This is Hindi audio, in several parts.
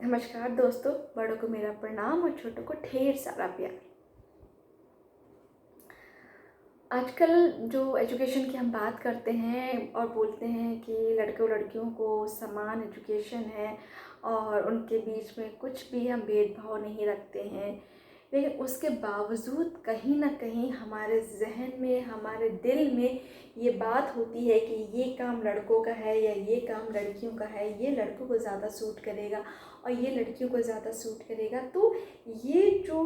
नमस्कार दोस्तों, बड़ों को मेरा प्रणाम और छोटों को ढेर सारा प्यार। आजकल जो एजुकेशन की हम बात करते हैं और बोलते हैं कि लड़के और लड़कियों को समान एजुकेशन है और उनके बीच में कुछ भी हम भेदभाव नहीं रखते हैं, लेकिन उसके बावजूद कहीं ना कहीं हमारे जहन में, हमारे दिल में ये बात होती है कि ये काम लड़कों का है या ये काम लड़कियों का है, ये लड़कों को ज़्यादा सूट करेगा और ये लड़कियों को ज़्यादा सूट करेगा। तो ये जो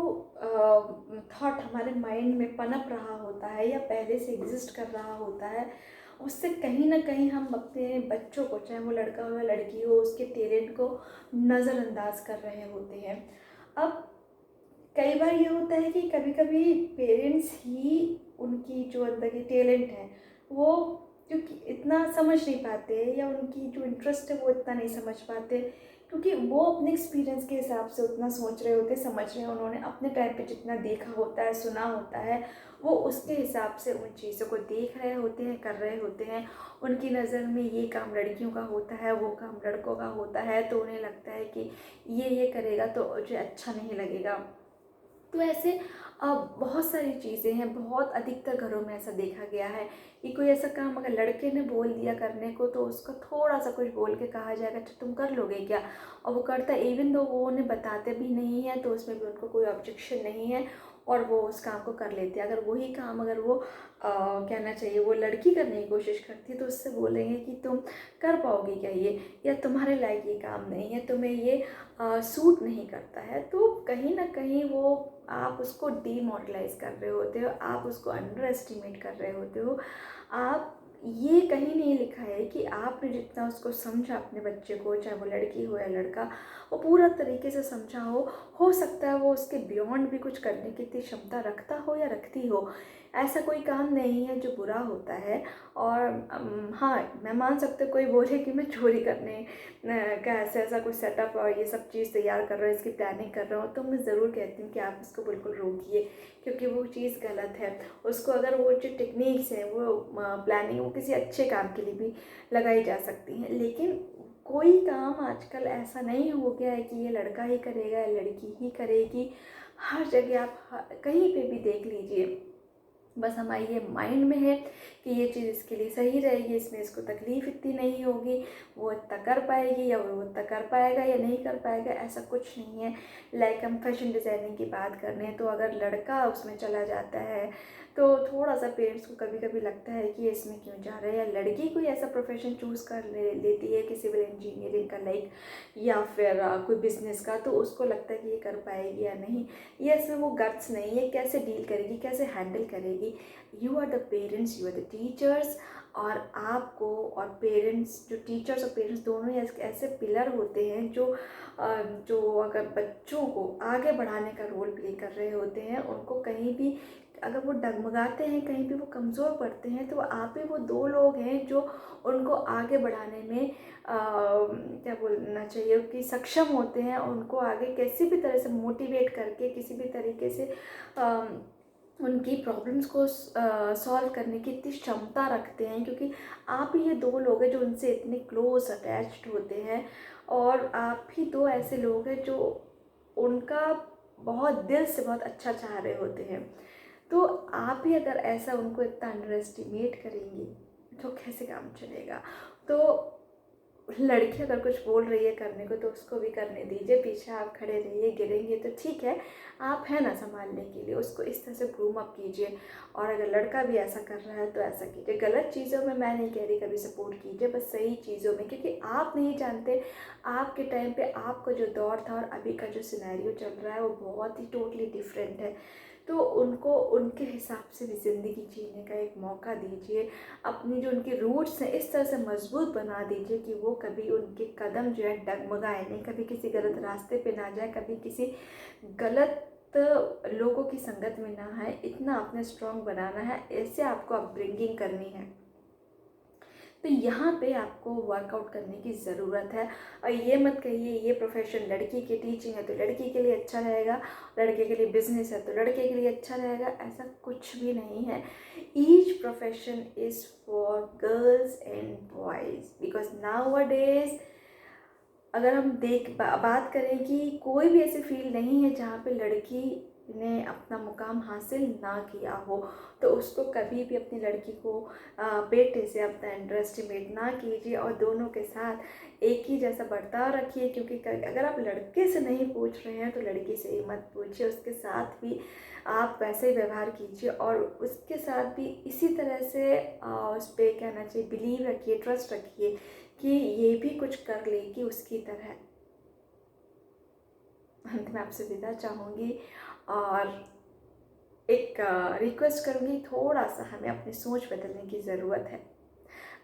थॉट हमारे माइंड में पनप रहा होता है या पहले से एग्जिस्ट कर रहा होता है, उससे कहीं ना कहीं हम अपने बच्चों को, चाहे वो लड़का हो या लड़की हो, उसके टैलेंट को नज़रअंदाज कर रहे होते हैं। अब कई बार ये होता है कि कभी कभी पेरेंट्स ही उनकी जो अंदर की टैलेंट है वो क्योंकि इतना समझ नहीं पाते, या उनकी जो इंटरेस्ट है वो इतना नहीं समझ पाते, क्योंकि वो अपने एक्सपीरियंस के हिसाब से उतना सोच रहे होते, समझ रहे हैं, उन्होंने अपने टाइम पे जितना देखा होता है, सुना होता है, वो उसके हिसाब से उन चीज़ों को देख रहे होते हैं, कर रहे होते हैं। उनकी नज़र में ये काम लड़कियों का होता है, वो काम लड़कों का होता है, तो उन्हें लगता है कि ये करेगा तो मुझे अच्छा नहीं लगेगा। तो ऐसे बहुत सारी चीज़ें हैं, बहुत अधिकतर घरों में ऐसा देखा गया है कि कोई ऐसा काम अगर लड़के ने बोल दिया करने को तो उसका थोड़ा सा कुछ बोल के कहा जाएगा, अच्छा तुम कर लोगे क्या, और वो करता है। इवन दो वो उन्हें बताते भी नहीं है तो उसमें भी उनको कोई ऑब्जेक्शन नहीं है और वो उस काम को कर लेते हैं। अगर वही काम अगर वो कहना चाहिए वो लड़की करने की कोशिश करती है तो उससे बोलेंगे कि तुम कर पाओगे क्या ये, या तुम्हारे लायक ये काम नहीं है, तुम्हें ये सूट नहीं करता है। तो कहीं ना कहीं वो आप उसको डीमोरलाइज कर रहे होते हो, आप उसको अंडर एस्टिमेट कर रहे होते हो। आप ये कहीं नहीं लिखा है कि आपने जितना उसको समझा अपने बच्चे को, चाहे वो लड़की हो या लड़का, वो पूरा तरीके से समझा हो सकता है वो उसके बियॉन्ड भी कुछ करने की इतनी क्षमता रखता हो या रखती हो। ऐसा कोई काम नहीं है जो बुरा होता है। और हाँ, मैं मान सकती हूँ कोई बोले कि मैं चोरी करने का ऐसा कुछ सेटअप और ये सब चीज़ तैयार कर रहा हूँ, इसकी प्लानिंग कर रहा हूँ, तो मैं ज़रूर कहती हूँ कि आप इसको बिल्कुल रोकिए, क्योंकि वो चीज़ गलत है। उसको अगर वो जो टेक्निक्स हैं, वो प्लानिंग, वो किसी अच्छे काम के लिए भी लगाई जा सकती हैं, लेकिन कोई काम आजकल ऐसा नहीं हो गया है कि ये लड़का ही करेगा या लड़की ही करेगी। हर जगह आप कहीं पे भी देख लीजिए, बस हमारे ये माइंड में है कि ये चीज़ इसके लिए सही रहेगी, इसमें इसको तकलीफ़ इतनी नहीं होगी, वो इतना कर पाएगी या वो इतना कर पाएगा या नहीं कर पाएगा, ऐसा कुछ नहीं है। लाइक हम फैशन डिज़ाइनिंग की बात कर रहे हैं, तो अगर लड़का उसमें चला जाता है तो थोड़ा सा पेरेंट्स को कभी कभी लगता है कि इसमें क्यों जा रहे हैं, या लड़की कोई ऐसा प्रोफेशन चूज़ कर लेती है कि सिविल इंजीनियरिंग का, लाइक, या फिर कोई बिजनेस का, तो उसको लगता है कि ये कर पाएगी या नहीं, ये इसमें वो गट्स नहीं है, कैसे डील करेगी, कैसे हैंडल करेगी। You are the parents, you are the teachers, और आपको और पेरेंट्स, जो टीचर्स और पेरेंट्स दोनों ही ऐसे पिलर होते हैं जो अगर बच्चों को आगे बढ़ाने का रोल प्ले कर रहे होते हैं। उनको कहीं भी अगर वो डगमगाते हैं, कहीं भी वो कमज़ोर पड़ते हैं, तो आप ही वो दो लोग हैं जो उनको आगे बढ़ाने में क्या बोलना चाहिए कि सक्षम होते हैं। उनको आगे किसी भी तरह से मोटिवेट करके, किसी भी तरीके से उनकी प्रॉब्लम्स को सॉल्व करने की इतनी क्षमता रखते हैं, क्योंकि आप ही ये दो लोग हैं जो उनसे इतने क्लोज अटैच्ड होते हैं, और आप ही दो ऐसे लोग हैं जो उनका बहुत दिल से बहुत अच्छा चाह रहे होते हैं। तो आप ही अगर ऐसा उनको इतना अंडर एस्टिमेट करेंगे तो कैसे काम चलेगा। तो लड़की अगर कुछ बोल रही है करने को तो उसको भी करने दीजिए, पीछे आप खड़े रहिए, गिरेंगे तो ठीक है, आप हैं ना संभालने के लिए, उसको इस तरह से ग्रूम अप कीजिए। और अगर लड़का भी ऐसा कर रहा है तो ऐसा कीजिए। गलत चीज़ों में मैं नहीं कह रही कभी सपोर्ट कीजिए, बस सही चीज़ों में, क्योंकि आप नहीं जानते आपके टाइम पे आपका जो दौर था और अभी का जो सिनेरियो चल रहा है वो बहुत ही टोटली डिफरेंट है। तो उनको उनके हिसाब से भी ज़िंदगी जीने का एक मौका दीजिए। अपनी जो उनके रूट्स हैं इस तरह से मजबूत बना दीजिए कि वो कभी उनके कदम जो है डगमगाए नहीं, कभी किसी गलत रास्ते पे ना जाए, कभी किसी गलत लोगों की संगत में ना है। इतना आपने स्ट्रॉन्ग बनाना है, ऐसे आपको अपब्रिंगिंग करनी है। तो यहाँ पे आपको वर्कआउट करने की ज़रूरत है। और ये मत कहिए ये प्रोफेशन लड़की की टीचिंग है तो लड़की के लिए अच्छा रहेगा, लड़के के लिए बिजनेस है तो लड़के के लिए अच्छा रहेगा, ऐसा कुछ भी नहीं है। Each profession is for girls and boys, because now a days अगर हम बात करें कि कोई भी ऐसी फील्ड नहीं है जहाँ पे लड़की ने अपना मुकाम हासिल ना किया हो, तो उसको कभी भी अपनी लड़की को बेटे से अपना अंडर एस्टिमेट ना कीजिए और दोनों के साथ एक ही जैसा बर्ताव रखिए। क्योंकि अगर आप लड़के से नहीं पूछ रहे हैं तो लड़की से ही मत पूछिए, उसके साथ भी आप वैसे ही व्यवहार कीजिए और उसके साथ भी इसी तरह से उस पर कहना चाहिए बिलीव रखिए, ट्रस्ट रखिए कि ये भी कुछ कर लेगी उसकी तरह। अंत में आपसे विदा चाहूँगी और एक रिक्वेस्ट करूँगी, थोड़ा सा हमें अपनी सोच बदलने की ज़रूरत है।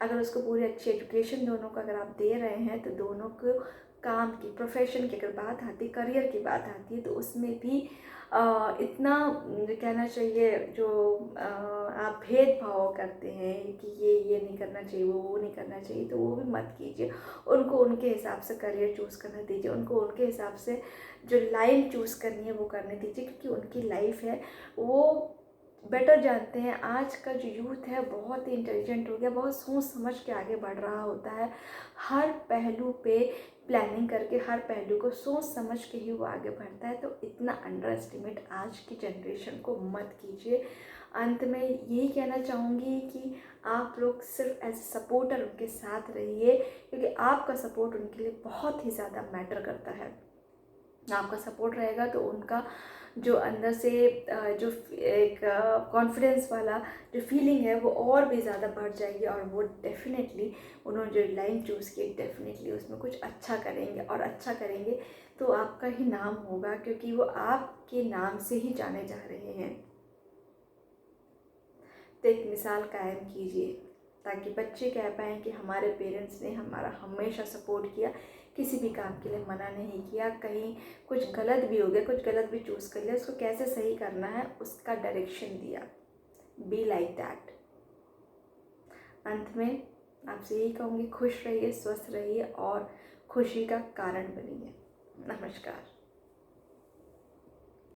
अगर उसको पूरी अच्छी एजुकेशन दोनों को अगर आप दे रहे हैं तो दोनों को काम की, प्रोफेशन की अगर बात आती है, करियर की बात आती है, तो उसमें भी इतना कहना चाहिए जो आप भेदभाव करते हैं कि ये नहीं करना चाहिए, वो नहीं करना चाहिए, तो वो भी मत कीजिए। उनको उनके हिसाब से करियर चूज़ करने दीजिए, उनको उनके हिसाब से जो लाइन चूज़ करनी है वो करने दीजिए, क्योंकि उनकी लाइफ है, वो बेटर जानते हैं। आज का जो यूथ है बहुत ही इंटेलिजेंट हो गया, बहुत सोच समझ के आगे बढ़ रहा होता है, हर पहलू पे प्लानिंग करके, हर पहलू को सोच समझ के ही वो आगे बढ़ता है। तो इतना अंडर एस्टिमेट आज की जनरेशन को मत कीजिए। अंत में यही कहना चाहूँगी कि आप लोग सिर्फ एज सपोर्टर उनके साथ रहिए, क्योंकि आपका सपोर्ट उनके लिए बहुत ही ज़्यादा मैटर करता है। आपका सपोर्ट रहेगा तो उनका जो अंदर से जो एक कॉन्फिडेंस वाला जो फीलिंग है वो और भी ज़्यादा बढ़ जाएगी और वो डेफिनेटली उन्होंने जो लाइन चूज़ की डेफिनेटली उसमें कुछ अच्छा करेंगे, और अच्छा करेंगे तो आपका ही नाम होगा, क्योंकि वो आपके नाम से ही जाने जा रहे हैं। तो एक मिसाल कायम कीजिए ताकि बच्चे कह पाएँ कि हमारे पेरेंट्स ने हमारा हमेशा सपोर्ट किया, किसी भी काम के लिए मना नहीं किया। कहीं कुछ गलत भी हो गया, कुछ गलत भी चूज़ कर लिया, उसको कैसे सही करना है उसका डायरेक्शन दिया। Be like that. अंत में आपसे यही कहूँगी, खुश रहिए, स्वस्थ रहिए और खुशी का कारण बनिए। नमस्कार।